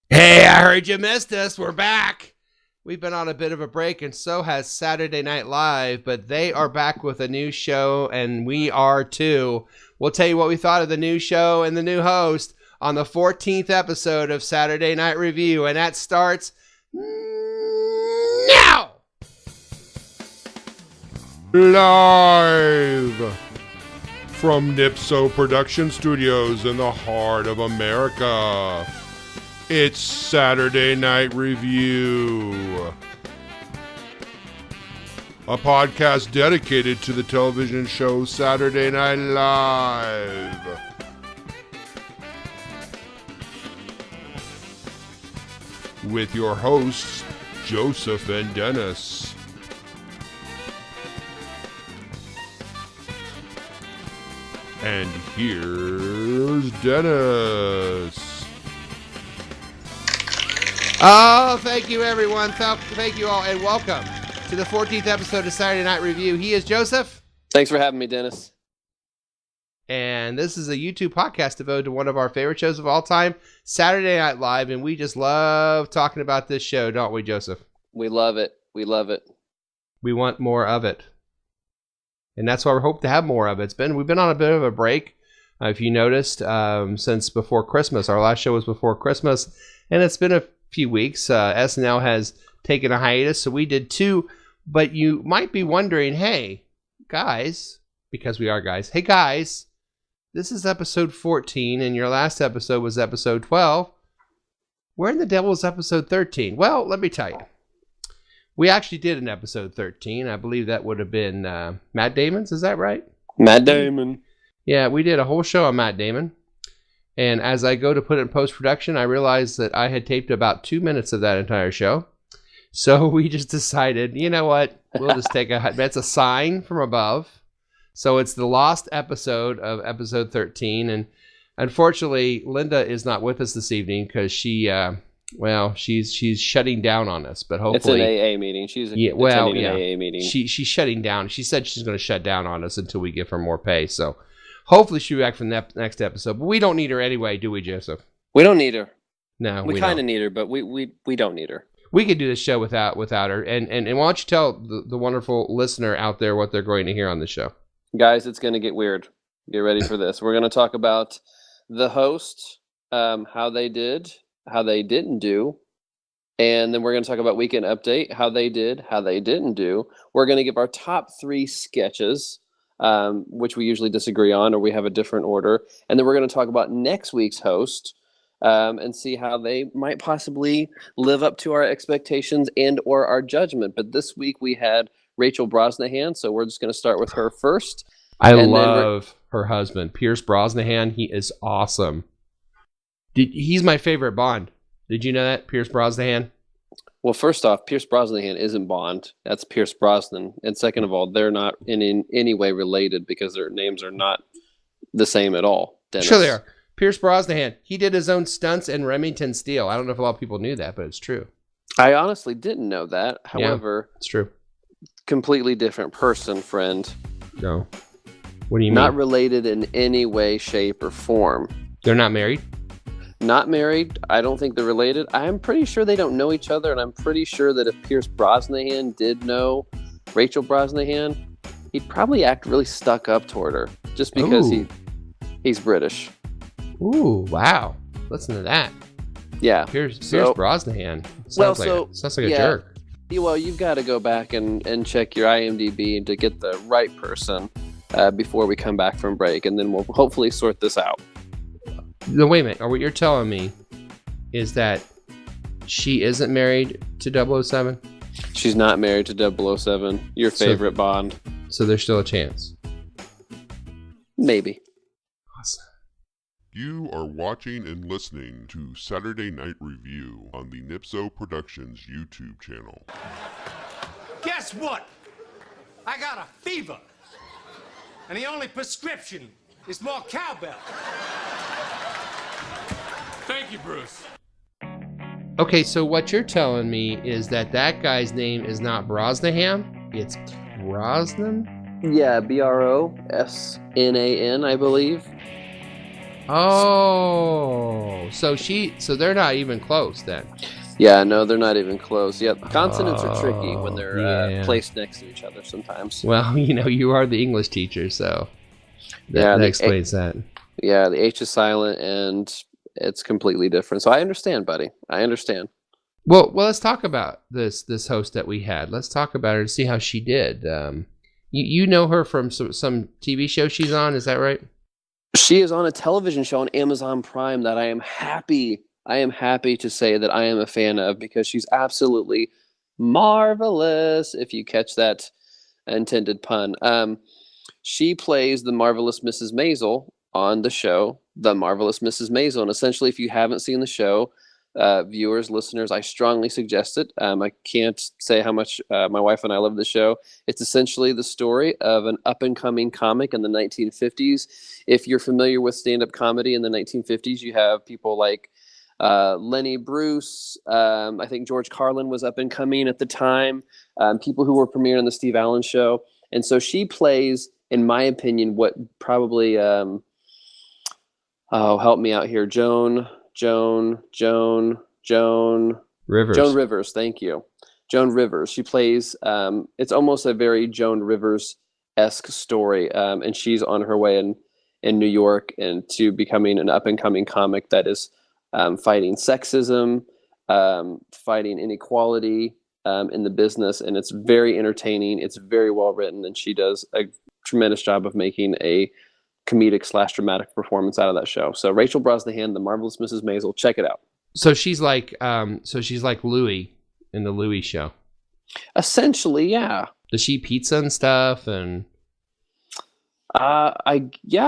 Hey, I heard you missed us. We're back. We've been on a bit of a break, and so has Saturday Night Live, but they are back with a new show, and we are too. We'll tell you what we thought of the new show and the new host on the 14th episode of Saturday Night Review, and that starts now! Live from Nipso Production Studios in the heart of America. It's Saturday Night Review, a podcast dedicated to the television show Saturday Night Live. With your hosts, Joseph and Denis. And here's Denis. Oh, thank you, everyone. Thank you all, and welcome to the 14th episode of Saturday Night Review. He is Joseph. Thanks for having me, Dennis. And this is a YouTube podcast devoted to one of our favorite shows of all time, Saturday Night Live, and we just love talking about this show, don't we, Joseph? We love it. We love it. We want more of it. And that's why we hope to have more of it. We've been on a bit of a break, if you noticed, since before Christmas. Our last show was before Christmas, and it's been a few weeks. SNL has taken a hiatus, so we did too. But you might be wondering, hey, guys, because we are guys, hey, guys, this is episode 14, and your last episode was episode 12. Where in the devil is episode 13? Well, let me tell you. We actually did an episode 13. I believe that would have been Matt Damon's. Is that right? Matt Damon. Yeah, we did a whole show on Matt Damon. And as I go to put it in post-production, I realized that I had taped about 2 minutes of that entire show. So we just decided, you know what? We'll just take that's a sign from above. So it's the lost episode of episode 13. And unfortunately, Linda is not with us this evening because she's shutting down on us. But hopefully, it's an AA meeting. She's attending an AA meeting. She's shutting down. She said she's going to shut down on us until we give her more pay. So hopefully she'll be back for the next episode. But we don't need her anyway, do we, Joseph? We don't need her. No, we kind of need her, but we don't need her. We could do this show without her. And why don't you tell the wonderful listener out there what they're going to hear on the show? Guys, it's going to get weird. Get ready for this. We're going to talk about the host, how they did, how they didn't do. And then we're going to talk about Weekend Update, how they did, how they didn't do. We're going to give our top 3 sketches, which we usually disagree on, or we have a different order. And then we're going to talk about next week's host and see how they might possibly live up to our expectations and or our judgment. But this week we had Rachel Brosnahan, so we're just going to start with her first. I love her husband, Pierce Brosnahan. He is awesome. He's my favorite Bond. Did you know that, Pierce Brosnahan? Well, first off, Pierce Brosnahan isn't Bond. That's Pierce Brosnan. And second of all, they're not in any way related because their names are not the same at all. Dennis. Sure they are. Pierce Brosnahan, he did his own stunts in Remington Steele. I don't know if a lot of people knew that, but it's true. I honestly didn't know that. However, yeah, it's true. Completely different person, friend. No. What do you mean? Not related in any way, shape, or form. They're not married? Not married. I don't think they're related. I'm pretty sure they don't know each other, and I'm pretty sure that if Pierce Brosnahan did know Rachel Brosnahan, he'd probably act really stuck up toward her just because he's British. Ooh, wow. Listen to that. Yeah. Pierce Brosnahan. Sounds like a jerk. Well, you've got to go back and check your IMDb to get the right person before we come back from break, and then we'll hopefully sort this out. No, wait a minute. Or what you're telling me is that she isn't married to 007? She's not married to 007. Your favorite Bond. So there's still a chance. Maybe. Awesome. You are watching and listening to Saturday Night Review on the Nipso Productions YouTube channel. Guess what? I got a fever. And the only prescription is more cowbell. Thank you, Bruce. Okay, so what you're telling me is that guy's name is not Brosnahan, it's Brosnan? Yeah, Brosnan, I believe. Oh, Oh, so they're not even close then. Yeah, no, they're not even close. Yeah, consonants are tricky when they're yeah. placed next to each other sometimes. Well, you are the English teacher, so that explains that. Yeah, the H is silent and it's completely different. So I understand, buddy. I understand. Well, let's talk about this host that we had. Let's talk about her and see how she did. You know her from some TV show she's on, is that right? She is on a television show on Amazon Prime that I am happy to say that I am a fan of, because she's absolutely marvelous, if you catch that intended pun. She plays the marvelous Mrs. Maisel on the show, The Marvelous Mrs. Maisel. And essentially, if you haven't seen the show, viewers, listeners, I strongly suggest it. I can't say how much my wife and I love the show. It's essentially the story of an up-and-coming comic in the 1950s. If you're familiar with stand-up comedy in the 1950s, you have people like Lenny Bruce. I think George Carlin was up and coming at the time. People who were premiering on the Steve Allen Show. And so she plays, in my opinion, what probably, help me out here. Joan Rivers. Joan Rivers. Thank you. Joan Rivers. She plays, it's almost a very Joan Rivers-esque story. And she's on her way in New York and to becoming an up and coming comic that is fighting sexism, fighting inequality in the business. And it's very entertaining. It's very well written. And she does a tremendous job of making a comedic/dramatic performance out of that show. So Rachel Brosnahan, The Marvelous Mrs. Maisel, check it out. So she's like Louie in the Louie show. Essentially, yeah. Does she eat pizza and stuff? And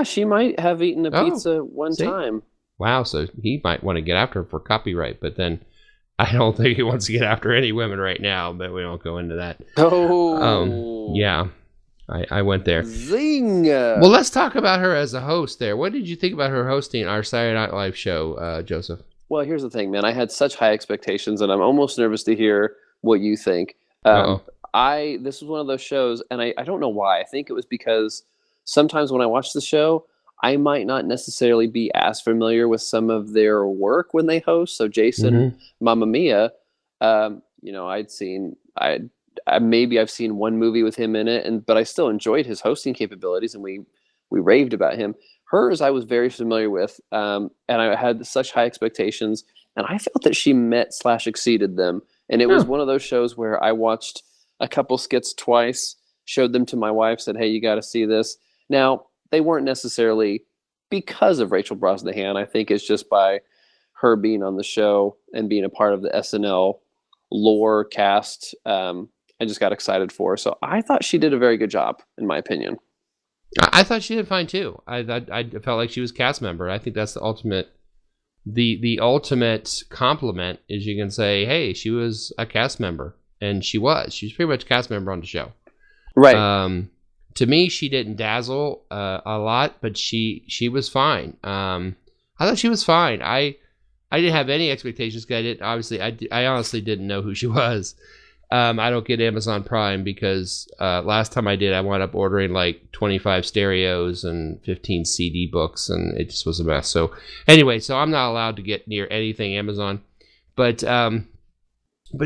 she might have eaten a pizza one time. Wow, so he might want to get after her for copyright, but then I don't think he wants to get after any women right now, but we won't go into that. Oh. Yeah. I went there. Zing! Well, let's talk about her as a host there. What did you think about her hosting our Saturday Night Live show, Joseph? Well, here's the thing, man. I had such high expectations, and I'm almost nervous to hear what you think. This was one of those shows, and I don't know why. I think it was because sometimes when I watch the show, I might not necessarily be as familiar with some of their work when they host. So Jason, Mamma Mia, I've seen one movie with him in it, but I still enjoyed his hosting capabilities, and we raved about him. Hers, I was very familiar with, and I had such high expectations, and I felt that she met/exceeded them. And it was one of those shows where I watched a couple skits twice, showed them to my wife, said, "Hey, you got to see this." Now, they weren't necessarily because of Rachel Brosnahan. I think it's just by her being on the show and being a part of the SNL lore cast. I just got excited for her. So I thought she did a very good job, in my opinion. I thought she did fine too. I felt like she was a cast member. I think that's the ultimate, the ultimate compliment is you can say, hey, she was a cast member, and she was pretty much a cast member on the show. Right. To me, she didn't dazzle a lot, but she was fine. I thought she was fine. I didn't have any expectations because I honestly didn't know who she was. I don't get Amazon Prime because last time I did, I wound up ordering like 25 stereos and 15 CD books, and it just was a mess. So anyway, I'm not allowed to get near anything Amazon, but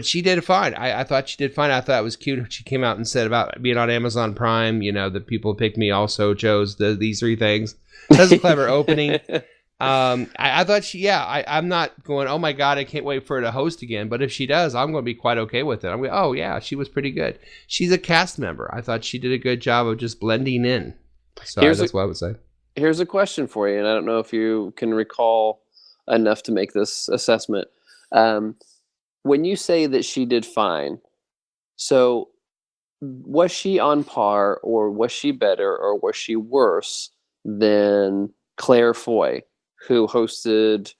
she did fine. I thought she did fine. I thought it was cute. She came out and said about being on Amazon Prime, that people picked me also chose these three things. That's a clever opening. I thought I'm not going, oh my God, I can't wait for her to host again. But if she does, I'm going to be quite okay with it. I'm going, oh yeah, she was pretty good. She's a cast member. I thought she did a good job of just blending in. So that's what I would say. Here's a question for you, and I don't know if you can recall enough to make this assessment. When you say that she did fine, so was she on par, or was she better, or was she worse than Claire Foy, who hosted,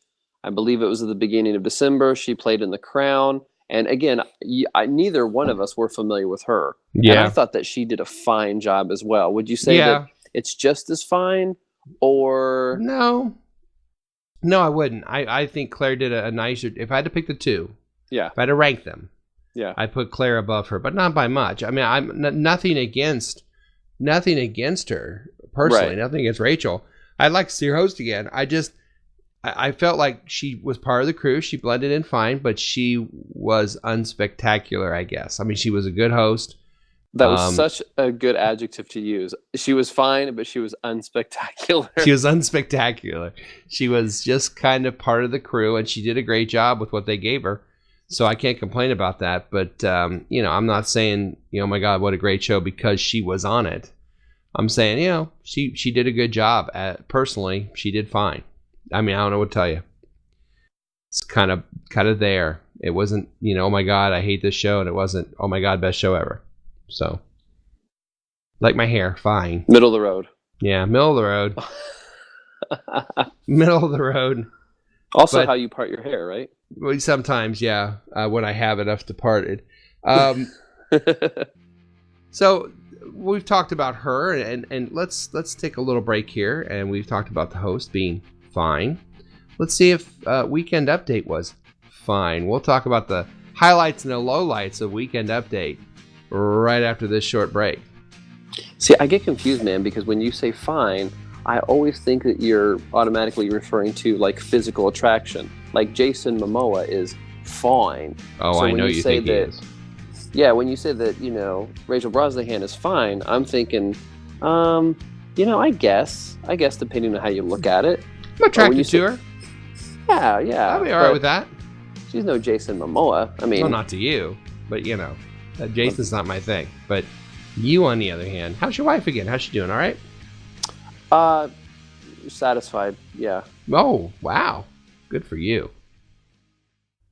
I believe it was at the beginning of December? She played in The Crown. And again, neither one of us were familiar with her. Yeah. And I thought that she did a fine job as well. Would you say that it's just as fine, or? No, I wouldn't. I think Claire did a nice, if I had to pick the two, if I had to rank them, I'd put Claire above her, but not by much. I mean, I'm nothing against her personally, nothing against Rachel. I'd like to see her host again. I felt like she was part of the crew. She blended in fine, but she was unspectacular, I guess. I mean, she was a good host. That was such a good adjective to use. She was fine, but she was unspectacular. She was unspectacular. She was just kind of part of the crew, and she did a great job with what they gave her. So I can't complain about that. But, I'm not saying, oh my God, what a great show because she was on it. I'm saying, she did a good job. Personally, she did fine. I mean, I don't know what to tell you. It's kind of there. It wasn't, oh my God, I hate this show. And it wasn't, oh my God, best show ever. So, like my hair, fine. Middle of the road. Yeah, middle of the road. Middle of the road. Also, how you part your hair, right? Well, sometimes, yeah, when I have enough to part it. So we've talked about her, and let's take a little break here, and we've talked about the host being fine. Let's see if Weekend Update was fine. We'll talk about the highlights and the lowlights of Weekend Update right after this short break. See, I get confused, man, because when you say fine, I always think that you're automatically referring to like physical attraction. Like Jason Momoa is fine. Oh, so I know you think he is. Yeah, when you say that, Rachel Brosnahan is fine, I'm thinking, I guess depending on how you look at it. I'm attracted to her. Yeah. I'll be all right with that. She's no Jason Momoa. I mean, well, not to you, but Jason's not my thing. But you, on the other hand, how's your wife again? How's she doing? All right? Satisfied. Yeah. Oh, wow. Good for you.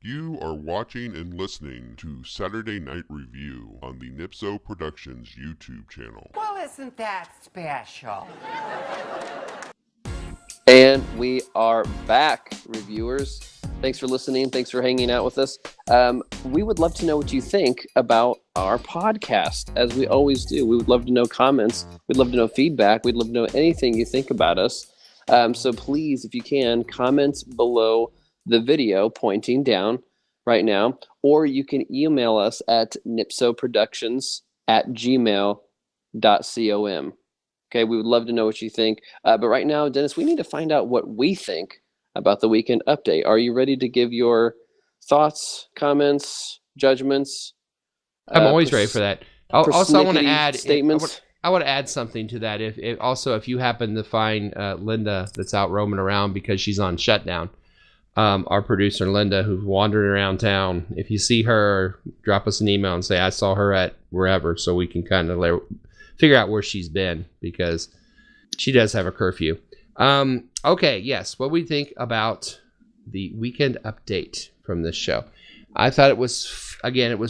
You are watching and listening to Saturday Night Review on the Nipso Productions YouTube channel. Well, isn't that special? And we are back, reviewers. Thanks for listening. Thanks for hanging out with us. We would love to know what you think about our podcast, as we always do. We would love to know comments. We'd love to know feedback. We'd love to know anything you think about us. So please, if you can, comment below the video pointing down right now, or you can email us at nipsoproductions@gmail.com. Okay, we would love to know what you think. But right now, Dennis, we need to find out what we think about the Weekend Update. Are you ready to give your thoughts, comments, judgments? I'm always ready for that. Also, I want to add statements. I want to add something to that. If you happen to find Linda that's out roaming around because she's on shutdown, our producer Linda, who's wandering around town, if you see her, drop us an email and say I saw her at wherever, so we can kind of figure out where she's been, because she does have a curfew. Okay, yes. What we think about the Weekend Update from this show? I thought it was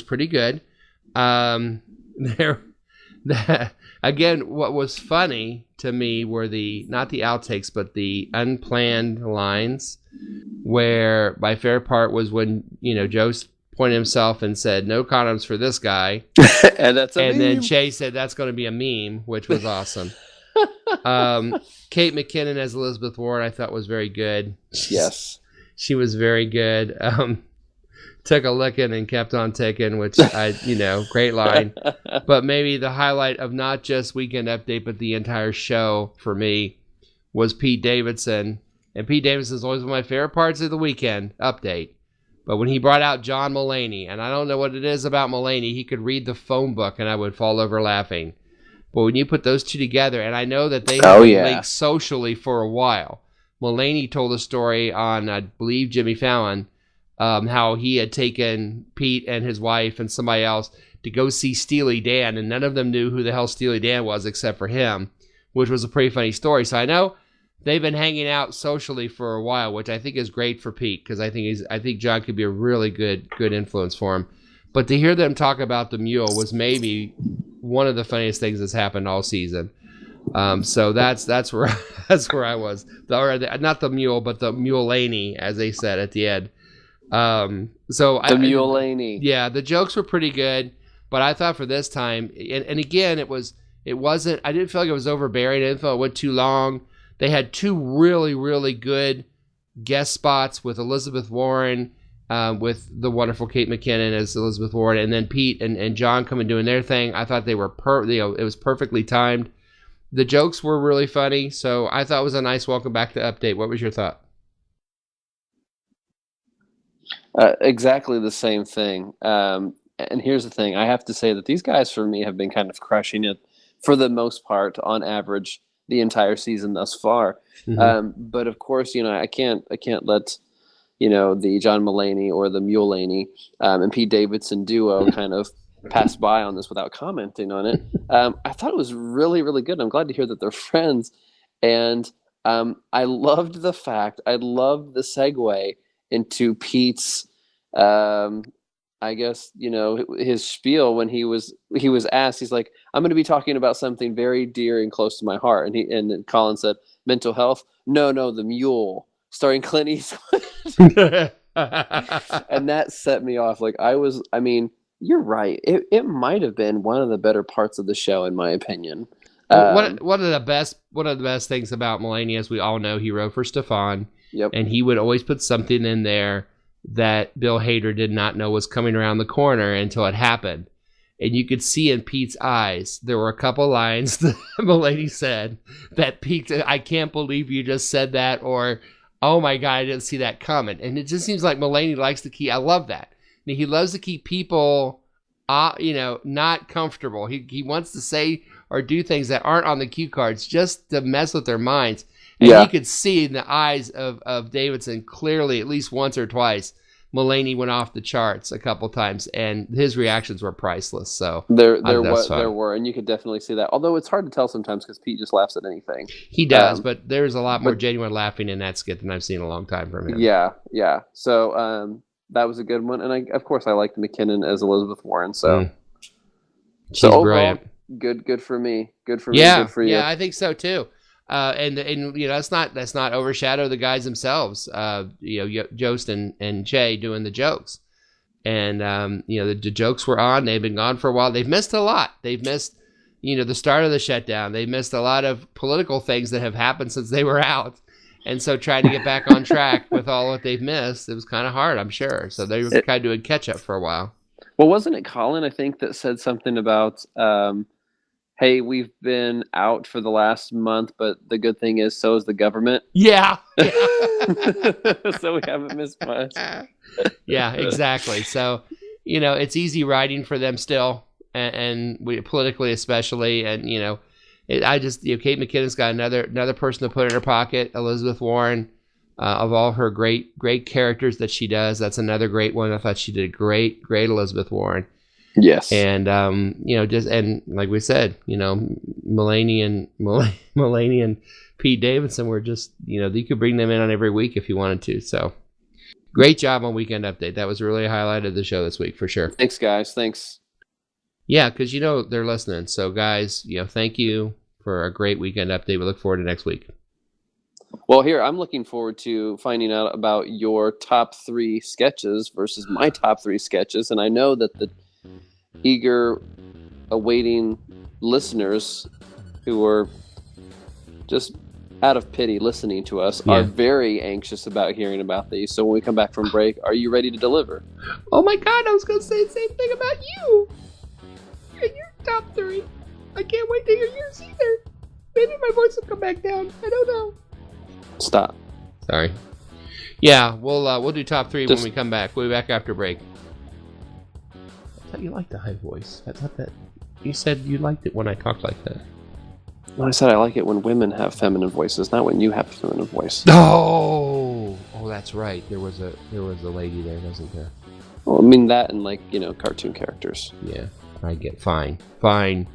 pretty good. Again, what was funny to me were not the outtakes, but the unplanned lines, where my favorite part was when, Joe pointed himself and said, "No condoms for this guy." And then Shay said, "That's going to be a meme," which was awesome. Kate McKinnon as Elizabeth Warren, I thought was very good. Yes. She was very good. Took a licking and kept on ticking, which great line. But maybe the highlight of not just Weekend Update, but the entire show for me was Pete Davidson. And Pete Davidson is always one of my favorite parts of the Weekend Update. But when he brought out John Mulaney, and I don't know what it is about Mulaney, he could read the phone book and I would fall over laughing. But when you put those two together, and I know that they have been linked socially for a while. Mulaney told a story on, I believe, Jimmy Fallon, how he had taken Pete and his wife and somebody else to go see Steely Dan, and none of them knew who the hell Steely Dan was except for him, which was a pretty funny story. So I know they've been hanging out socially for a while, which I think is great for Pete, because I think John could be a really good influence for him. But to hear them talk about the mule was maybe one of the funniest things that's happened all season. So that's where I was. Not the mule, but the Mulaney, as they said at the end. Mulaney. Yeah, the jokes were pretty good, but I thought for this time, and again, it wasn't. I didn't feel like it was overbearing. I didn't feel it went too long. They had two really, really good guest spots with Elizabeth Warren, with the wonderful Kate McKinnon as Elizabeth Warren, and then Pete and John coming doing their thing. I thought they were it was perfectly timed. The jokes were really funny, so I thought it was a nice welcome back to Update. What was your thought? Exactly the same thing. And here's the thing. I have to say that these guys, for me, have been kind of crushing it for the most part, on average, the entire season thus far. Mm-hmm. But of course, I can't let, the John Mulaney or the Mulaney and Pete Davidson duo kind of pass by on this without commenting on it. I thought it was really, really good. I'm glad to hear that they're friends. And I loved the segue into Pete's, I guess, his spiel when he was asked. He's like, "I'm going to be talking about something very dear and close to my heart." And then Colin said, "Mental health? No, the Mule," starring Clint Eastwood. And that set me off. You're right. It might have been one of the better parts of the show, in my opinion. One of the best things about Mulaney, as we all know, he wrote for Stefan. Yep. And he would always put something in there that Bill Hader did not know was coming around the corner until it happened. And you could see in Pete's eyes, there were a couple lines that Mulaney said that Pete, "I can't believe you just said that," or, "Oh my God, I didn't see that coming." And it just seems like Mulaney likes to keep, I love that. He loves to keep people, not comfortable. He wants to say or do things that aren't on the cue cards just to mess with their minds. And you could see in the eyes of Davidson clearly, at least once or twice, Mulaney went off the charts a couple times, and his reactions were priceless. So there were, and you could definitely see that. Although it's hard to tell sometimes because Pete just laughs at anything. He does, but there's a lot more genuine laughing in that skit than I've seen in a long time from him. Yeah. So that was a good one, and of course I liked McKinnon as Elizabeth Warren. So she's brilliant. Good for me. Good for me. Good for you. Yeah, I think so too. And let's not overshadow the guys themselves. Jost and Jay doing the jokes, and the jokes were on. They've been gone for a while. They've missed a lot. They've missed the start of the shutdown. They've missed a lot of political things that have happened since they were out, and so trying to get back on track with all what they've missed, it was kind of hard, I'm sure. So they were kind of doing catch up for a while. Well, wasn't it Colin, I think, that said something about hey, we've been out for the last month, but the good thing is so is the government. Yeah. So we haven't missed much. Yeah, exactly. So, it's easy writing for them still, and we, politically especially. And, Kate McKinnon's got another person to put in her pocket, Elizabeth Warren. Of all her great characters that she does, that's another great one. I thought she did a great Elizabeth Warren. Yes. And and like we said, Mulaney and Pete Davidson were just, you could bring them in on every week if you wanted to. So great job on Weekend Update. That was really a highlight of the show this week for sure. Thanks, guys. Thanks. Yeah, because they're listening. So guys, thank you for a great Weekend Update. We look forward to next week. Well, here, I'm looking forward to finding out about your top 3 sketches versus my top 3 sketches. And I know that the eager, awaiting listeners who are just out of pity listening to us are very anxious about hearing about these. So when we come back from break, are you ready to deliver? Oh my God, I was going to say the same thing about you. And your top 3. I can't wait to hear yours either. Maybe my voice will come back down. I don't know. Stop. Sorry. Yeah, we'll do top 3 when we come back. We'll be back after break. I thought you liked the high voice. I thought that you said you liked it when I talked like that. Well, I said I like it when women have feminine voices, not when you have a feminine voice. Oh, that's right. There was a lady there, wasn't there? Well, I mean that and cartoon characters. Yeah, I get fine. I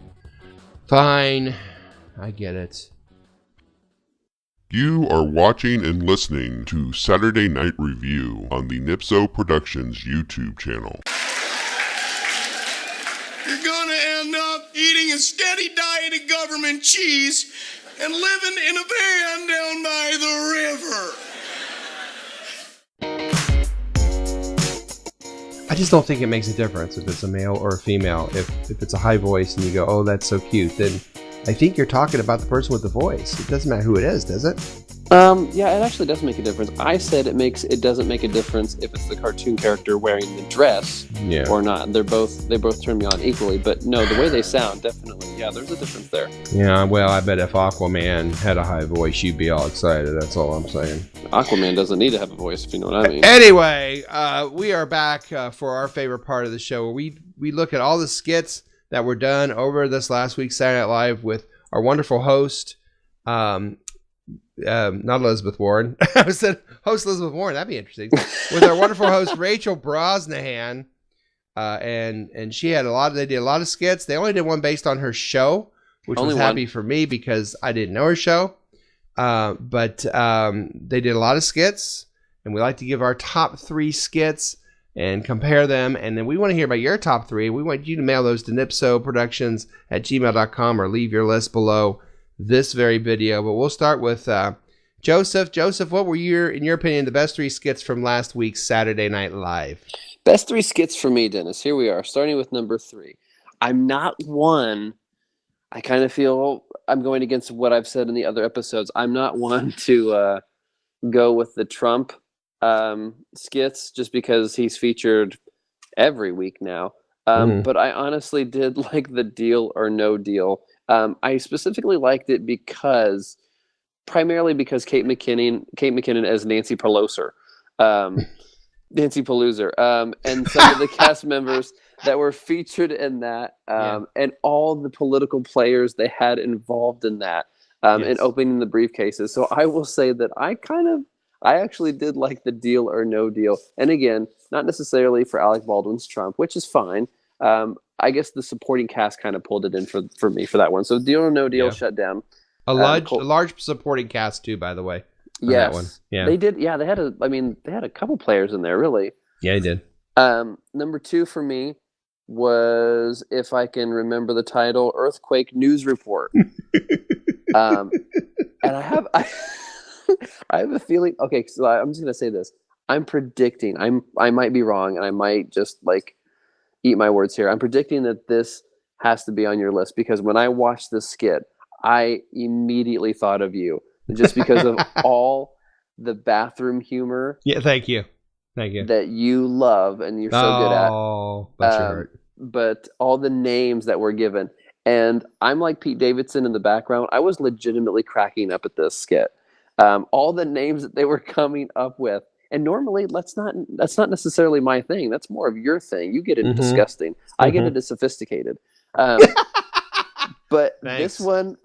get it. You are watching and listening to Saturday Night Review on the Nipso Productions YouTube channel. You're gonna end up eating a steady diet of government cheese and living in a van down by the river. I just don't think it makes a difference if it's a male or a female. If it's a high voice and you go, "Oh, that's so cute," then I think you're talking about the person with the voice. It doesn't matter who it is, does it? Yeah, it actually does make a difference. I said it doesn't make a difference if it's the cartoon character wearing the dress or not. They both turn me on equally, but no, the way they sound, definitely. Yeah, there's a difference there. Yeah, well, I bet if Aquaman had a high voice, you'd be all excited. That's all I'm saying. Aquaman doesn't need to have a voice, if you know what I mean. Anyway, we are back for our favorite part of the show, where we look at all the skits that were done over this last week's Saturday Night Live with our wonderful host, not Elizabeth Warren. I said host Elizabeth Warren. That'd be interesting. With our wonderful host Rachel Brosnahan, and she had they did a lot of skits. They only did one based on her show, which was happy for me because I didn't know her show. But they did a lot of skits, and we like to give our top 3 skits and compare them. And then we want to hear about your top 3. We want you to mail those to nipsoproductions@gmail.com or leave your list below this very video. But we'll start with Joseph. Joseph, what were in your opinion, the best 3 skits from last week's Saturday Night Live? Best 3 skits for me, Dennis. Here we are, starting with number 3. I'm not one. I kind of feel I'm going against what I've said in the other episodes. I'm not one to go with the Trump skits just because he's featured every week now. But I honestly did like the Deal or No Deal. I specifically liked it primarily because Kate McKinnon as Nancy Pelosi, and some of the cast members that were featured in that, and all the political players they had involved in that, in opening the briefcases. So I will say that I actually did like the Deal or No Deal. And again, not necessarily for Alec Baldwin's Trump, which is fine. I guess the supporting cast kind of pulled it in for me for that one. So Deal or No Deal shut down. A large supporting cast too, by the way. Yes, that one. Yeah, they did. Yeah, they had a couple players in there, really. Yeah, they did. Number 2 for me was, if I can remember the title, Earthquake News Report. And I have a feeling. Okay, so I'm just gonna say this. I'm predicting. I might be wrong, and I might just eat my words here. I'm predicting that this has to be on your list because when I watched this skit, I immediately thought of you just because of all the bathroom humor. Yeah, thank you. That you love and you're so good at. Oh, bless your heart. But all the names that were given, and I'm like Pete Davidson in the background. I was legitimately cracking up at this skit. All the names that they were coming up with. And normally, that's not necessarily my thing. That's more of your thing. You get into disgusting. I get into sophisticated. But this one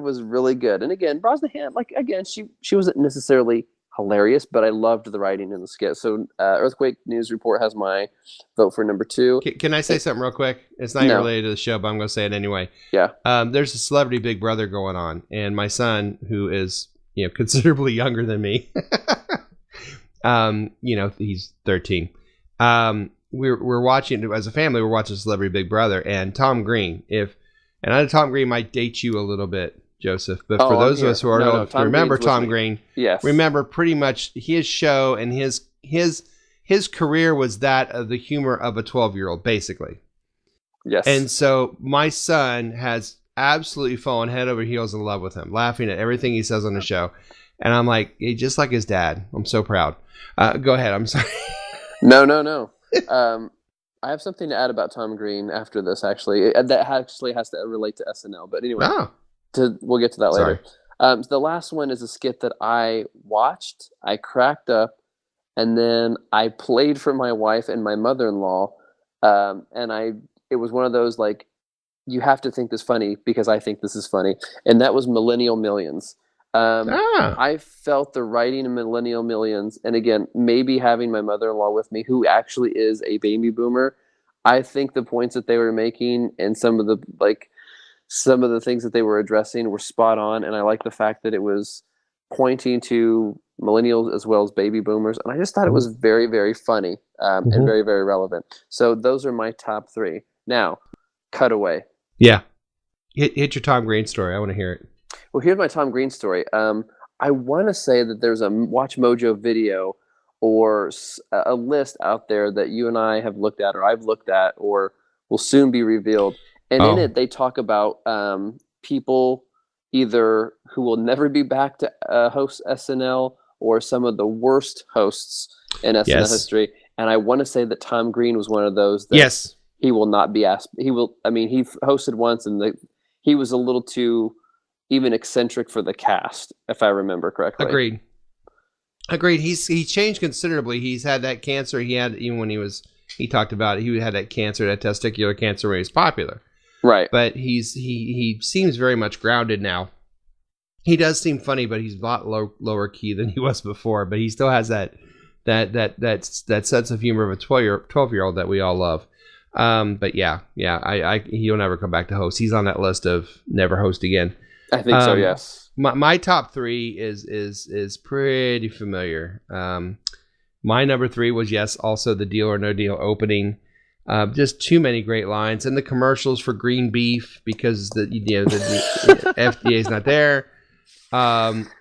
was really good. And again, Brosnahan, she wasn't necessarily hilarious, but I loved the writing in the skit. So Earthquake News Report has my vote for number 2. Can I say something real quick? It's not even related to the show, but I'm going to say it anyway. Yeah. There's a Celebrity Big Brother going on, and my son, who is considerably younger than me. He's 13. We're watching as a family. We're watching Celebrity Big Brother, and Tom Green. And I know Tom Green might date you a little bit, Joseph. But for those of us who are old, remember Tom Green. Yes. Remember pretty much his show and his career was that of the humor of a 12-year-old, basically. Yes. And so my son has absolutely fallen head over heels in love with him, laughing at everything he says on the show. And I'm like, just like his dad. I'm so proud. Go ahead. I'm sorry. No. I have something to add about Tom Green after this, actually. That actually has to relate to SNL. But anyway, we'll get to that later. So the last one is a skit that I watched, I cracked up, and then I played for my wife and my mother-in-law. It was one of those, you have to think this funny because I think this is funny. And that was Millennial Millions. I felt the writing in Millennial Millions, and again, maybe having my mother-in-law with me, who actually is a baby boomer, I think the points that they were making and some of the things that they were addressing were spot on, and I like the fact that it was pointing to millennials as well as baby boomers, and I just thought it was very, very funny and very, very relevant. So those are my top 3. Now, cutaway. Yeah, hit your Tom Green story. I want to hear it. Well, here's my Tom Green story. I want to say that there's a Watch Mojo video or a list out there that you and I have looked at, or I've looked at, or will soon be revealed. And in it, they talk about people either who will never be back to host SNL or some of the worst hosts in SNL history. And I want to say that Tom Green was one of those that he will not be asked. He hosted once and he was a little too even eccentric for the cast, if I remember correctly. Agreed. He changed considerably. He's had that cancer he had even when he talked about it. He had that cancer, that testicular cancer when he was popular. Right. But he seems very much grounded now. He does seem funny, but he's a lot lower key than he was before. But he still has that sense of humor of a 12-year-old that we all love. But he'll never come back to host. He's on that list of never host again. I think so. Yes. My top 3 is pretty familiar. My number 3 was also the Deal or No Deal opening. Just too many great lines, and the commercials for green beef because the FDA is not there.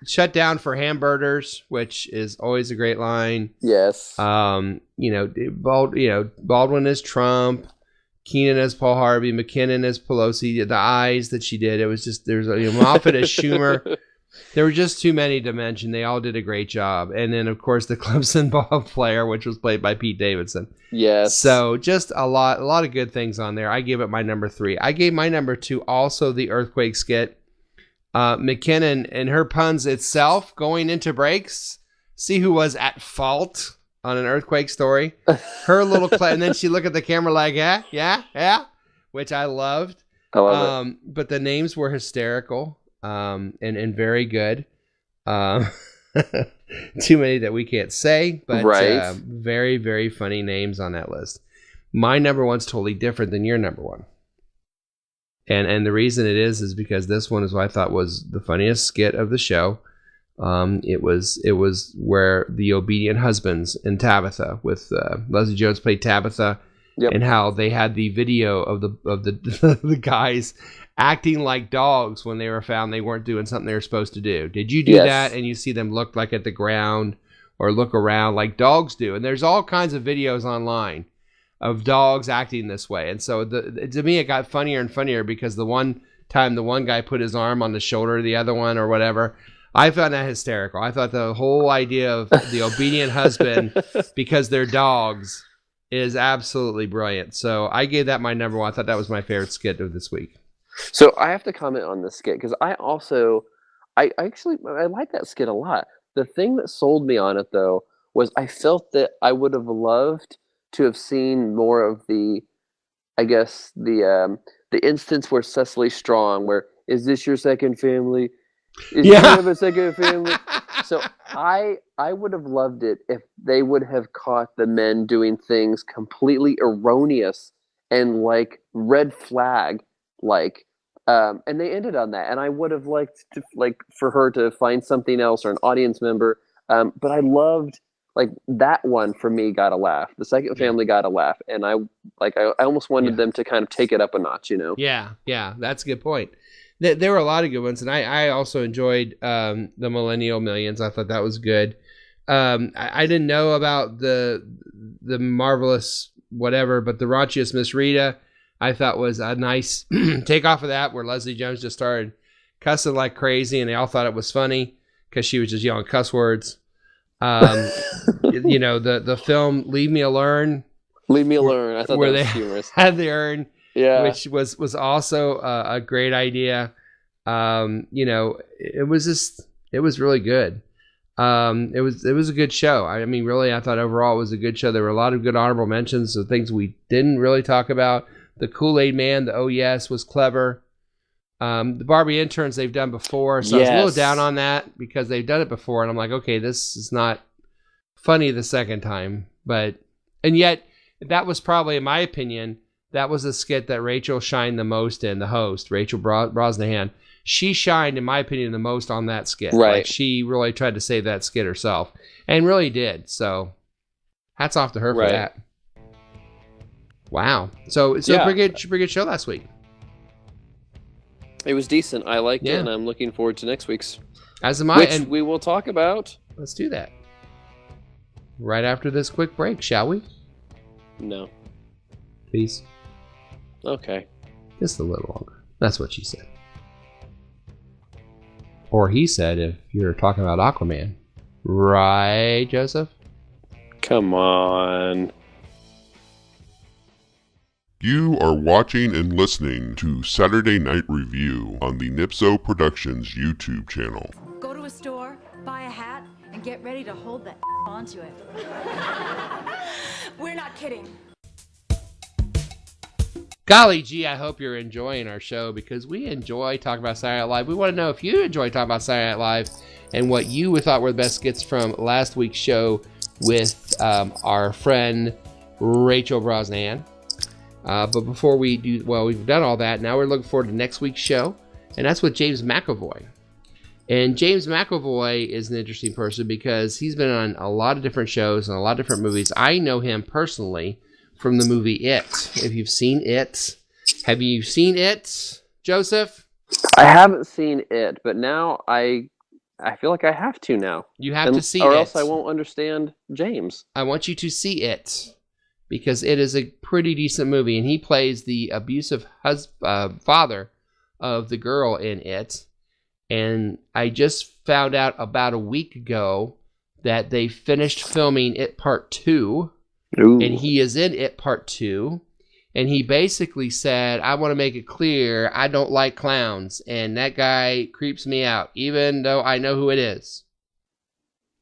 Shut down for hamburgers, which is always a great line. Yes. Baldwin as Trump, Keenan as Paul Harvey, McKinnon as Pelosi. The eyes that she did, it was just there's Moffat as Schumer. There were just too many to mention. They all did a great job, and then of course the Clemson ball player, which was played by Pete Davidson. Yes. So just a lot of good things on there. I gave it my number 3. I gave my number 2 also the earthquake skit. McKinnon and her puns itself going into breaks. See who was at fault on an earthquake story. Her little and then she looked at the camera like, yeah, which I loved. I love it. But the names were hysterical and very good. Too many that we can't say, but very, very funny names on that list. My number 1's totally different than your number 1. And the reason it is because this one is what I thought was the funniest skit of the show. It was where the obedient husbands in Tabitha with Leslie Jones played Tabitha, and how they had the video of the guys acting like dogs when they were found they weren't doing something they were supposed to do. Did you do that? And you see them look like at the ground or look around like dogs do. And there's all kinds of videos online of dogs acting this way. And so to me, it got funnier and funnier because the one time the one guy put his arm on the shoulder of the other one or whatever, I found that hysterical. I thought the whole idea of the obedient husband because they're dogs is absolutely brilliant. So I gave that my number 1. I thought that was my favorite skit of this week. So I have to comment on this skit because I like that skit a lot. The thing that sold me on it though was I felt that I would have loved to have seen more of the instance where Cecily Strong, where is this your second family? Is you have a second family? So I would have loved it if they would have caught the men doing things completely erroneous and like red flag, and they ended on that. And I would have liked to for her to find something else or an audience member. But I loved that one for me got a laugh. The second family got a laugh, and I almost wanted them to kind of take it up a notch, Yeah, that's a good point. There were a lot of good ones, and I also enjoyed the Millennial Millions. I thought that was good. I didn't know about the marvelous whatever, but the raunchiest Miss Rita, I thought was a nice takeoff of that, where Leslie Jones just started cussing like crazy, and they all thought it was funny because she was just yelling cuss words. The film Leave Me Alone. I thought that was humorous. Had the urn, which was also a great idea. It was really good. It was a good show. I mean, really, I thought overall it was a good show. There were a lot of good honorable mentions of things we didn't really talk about. The Kool-Aid Man, the Oh Yes, was clever. The Barbie interns they've done before, so I was a little down on that because they've done it before, and I'm like, okay, this is not funny the second time. And yet, that was probably, in my opinion, that was a skit that Rachel shined the most in, the host, Rachel Brosnahan. She shined, in my opinion, the most on that skit. Right. She really tried to save that skit herself, and really did. So, hats off to her for that. Wow. So pretty good show last week. It was decent. I liked it, and I'm looking forward to next week's. As am I. Which we will talk about. Let's do that. Right after this quick break, shall we? No. Please? Okay. Just a little longer. That's what she said. Or he said, if you're talking about Aquaman. Right, Joseph? Come on. You are watching and listening to Saturday Night Review on the Nipso Productions YouTube channel. Go to a store, buy a hat, and get ready to hold the onto it. We're not kidding. Golly gee, I hope you're enjoying our show because we enjoy talking about Saturday Night Live. We want to know if you enjoy talking about Saturday Night Live and what you thought were the best skits from last week's show with our friend Rachel Brosnahan. But before we do, well, we've done all that. Now we're looking forward to next week's show, and that's with James McAvoy. And James McAvoy is an interesting person because he's been on a lot of different shows and a lot of different movies. I know him personally from the movie It. If you've seen It, have you seen It, Joseph? I haven't seen it, but now I feel like I have to now. You have to see it. Or else I won't understand James. I want you to see It because it is a pretty decent movie, and he plays the abusive father of the girl in It. And I just found out about a week ago that they finished filming It Part 2. Ooh. And he is in It Part 2. And he basically said, I want to make it clear I don't like clowns. And that guy creeps me out, even though I know who it is.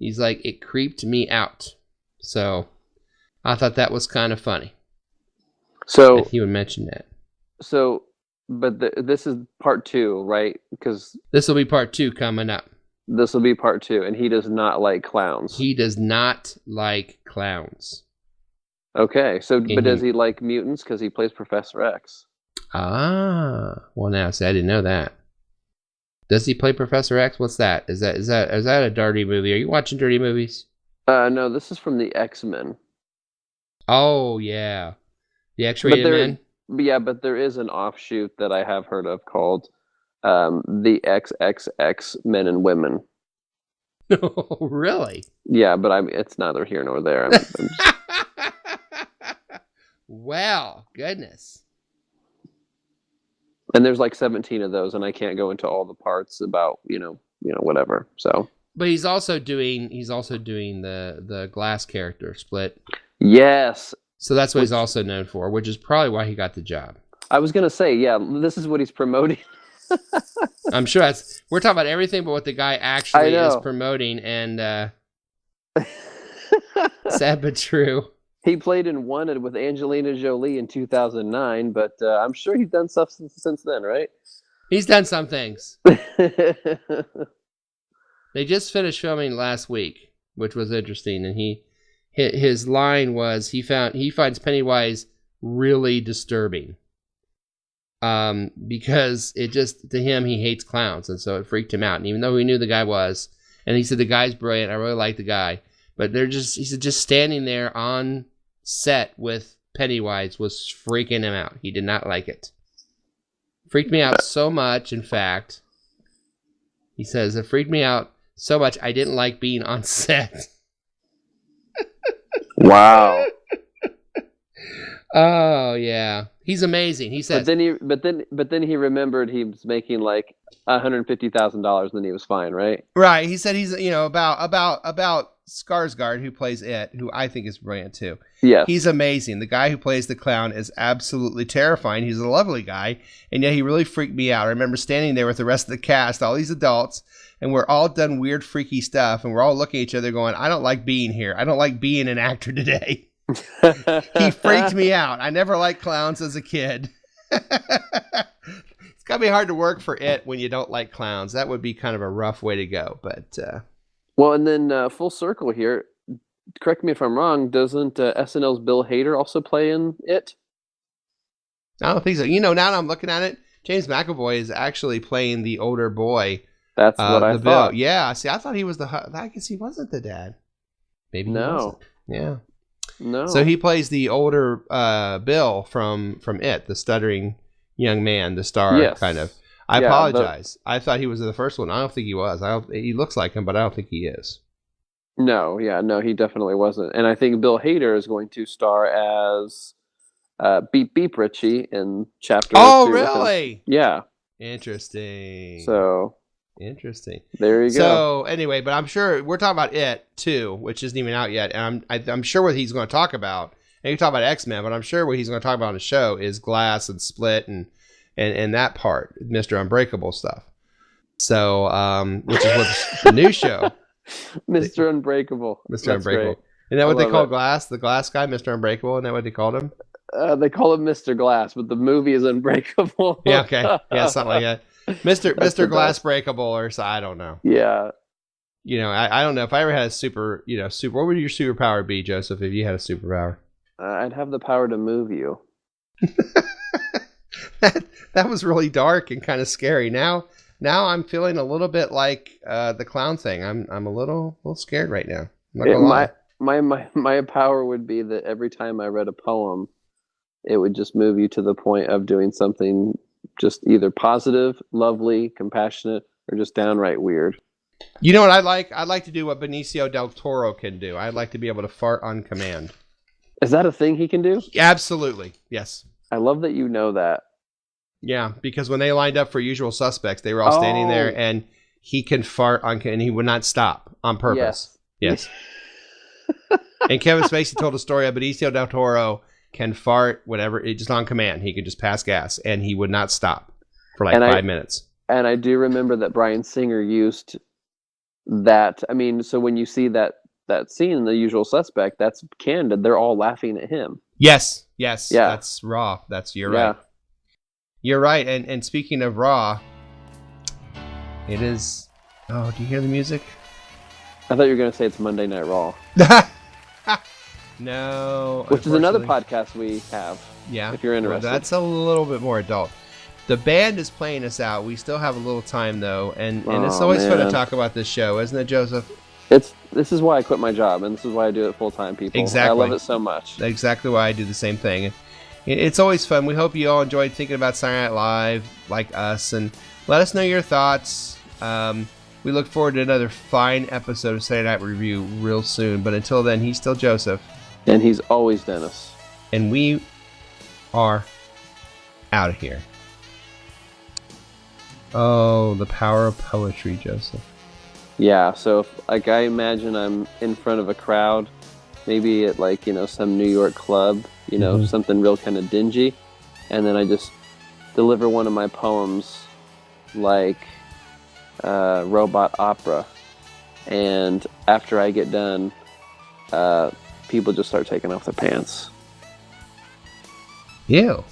He's like, it creeped me out. So I thought that was kind of funny. So that he would mention that. So, but this is Part 2, right? Because this will be Part 2 coming up. This will be Part 2, and he does not like clowns. He does not like clowns. Okay, so but does he like mutants because he plays Professor X? Ah, well now, see, I didn't know that. Does he play Professor X? What's that? Is that a dirty movie? Are you watching dirty movies? No, this is from the X-Men. Oh yeah, the X-rated men. Yeah, but there is an offshoot that I have heard of called the XXX Men and Women. Oh, really? Yeah, but it's neither here nor there. I'm just... Well, goodness. And there's like 17 of those, and I can't go into all the parts about whatever. So. But he's also doing the Glass character Split. Yes. So that's what he's also known for, which is probably why he got the job. I was gonna say, yeah, this is what he's promoting. I'm sure we're talking about everything but what the guy actually is promoting, and sad but true. He played in Wanted with Angelina Jolie in 2009, but I'm sure he's done stuff since then, right? He's done some things. They just finished filming last week, which was interesting, and his line was he finds Pennywise really disturbing. Because it just, to him, he hates clowns, and so it freaked him out. And even though he knew the guy was, and he said the guy's brilliant, I really like the guy, but he said just standing there on set with Pennywise was freaking him out. He did not like it. Freaked me out so much, in fact, he says, it freaked me out so much I didn't like being on set. Wow. Oh yeah, he's amazing. He said, but then he remembered he was making like $150,000, and then he was fine, right? Right. He said he's about Skarsgård, who plays It, who I think is brilliant too. Yeah, he's amazing. The guy who plays the clown is absolutely terrifying. He's a lovely guy, and yet he really freaked me out. I remember standing there with the rest of the cast, all these adults, and we're all done weird, freaky stuff, and we're all looking at each other, going, "I don't like being here. I don't like being an actor today." He freaked me out. I never liked clowns as a kid. It's gotta be hard to work for It when you don't like clowns. That would be kind of a rough way to go. But well, and then full circle here. Correct me if I'm wrong. Doesn't SNL's Bill Hader also play in It? I don't think so. Now that I'm looking at it, James McAvoy is actually playing the older boy. That's what I thought. Bill. Yeah. See, I thought he was I guess he wasn't the dad. Maybe he wasn't. Yeah. No. So he plays the older Bill from It, the stuttering young man, the star kind of. I apologize. I thought he was the first one. I don't think he was. He looks like him, but I don't think he is. No, he definitely wasn't. And I think Bill Hader is going to star as Beep Beep Richie in Chapter 2. Oh, really? Yeah. Interesting. So Interesting. There you go. So anyway, but I'm sure we're talking about It too, which isn't even out yet, and I'm sure what he's going to talk about. And you talk about X-Men, but I'm sure what he's going to talk about on the show is Glass and Split and that part, Mr. Unbreakable stuff. So, which is what the new show, Mr. Unbreakable. Mr. That's Unbreakable. great. Isn't that what they love call it. Glass? The Glass guy, Mr. Unbreakable? Isn't that what they called him? They call him Mr. Glass, but the movie is Unbreakable. Yeah, okay. Yeah, something like that. Mr. That's the Glass best. Breakable, or so, I don't know. Yeah. You know, I don't know if I ever had a super. What would your superpower be, Joseph, if you had a superpower? I'd have the power to move you. that was really dark and kind of scary. Now I'm feeling a little bit like the clown thing. I'm a little scared right now. I'm not gonna lie. My power would be that every time I read a poem, it would just move you to the point of doing something just either positive, lovely, compassionate, or just downright weird. You know what I'd like? I'd like to do what Benicio del Toro can do. I'd like to be able to fart on command. Is that a thing he can do? Absolutely. Yes. I love that you know that. Yeah, because when they lined up for Usual Suspects, they were all standing there, and he can fart on, and he would not stop on purpose. Yes. And Kevin Spacey told a story of Benicio del Toro can fart whatever, just on command. He could just pass gas, and he would not stop for like 5 minutes. And I do remember that Bryan Singer used that. I mean, so when you see that scene in The Usual Suspect, that's candid. They're all laughing at him. Yes. Yeah. That's Raw. You're right. You're right. And speaking of Raw, it is. Oh, do you hear the music? I thought you were going to say it's Monday Night Raw. No. Which is another podcast we have. Yeah. If you're interested. Well, that's a little bit more adult. The band is playing us out. We still have a little time, though. And it's always fun to talk about this show, isn't it, Joseph? This is why I quit my job, and this is why I do it full time, people. Exactly. I love it so much. Exactly why I do the same thing. It's always fun. We hope you all enjoyed thinking about Saturday Night Live like us, and let us know your thoughts. We look forward to another fine episode of Saturday Night Review real soon. But until then, he's still Joseph. And he's always Dennis. And we are out of here. Oh, the power of poetry, Joseph. Yeah, so if, I imagine I'm in front of a crowd, maybe at some New York club, something real kind of dingy, and then I just deliver one of my poems like robot opera, and after I get done, people just start taking off their pants. Ew.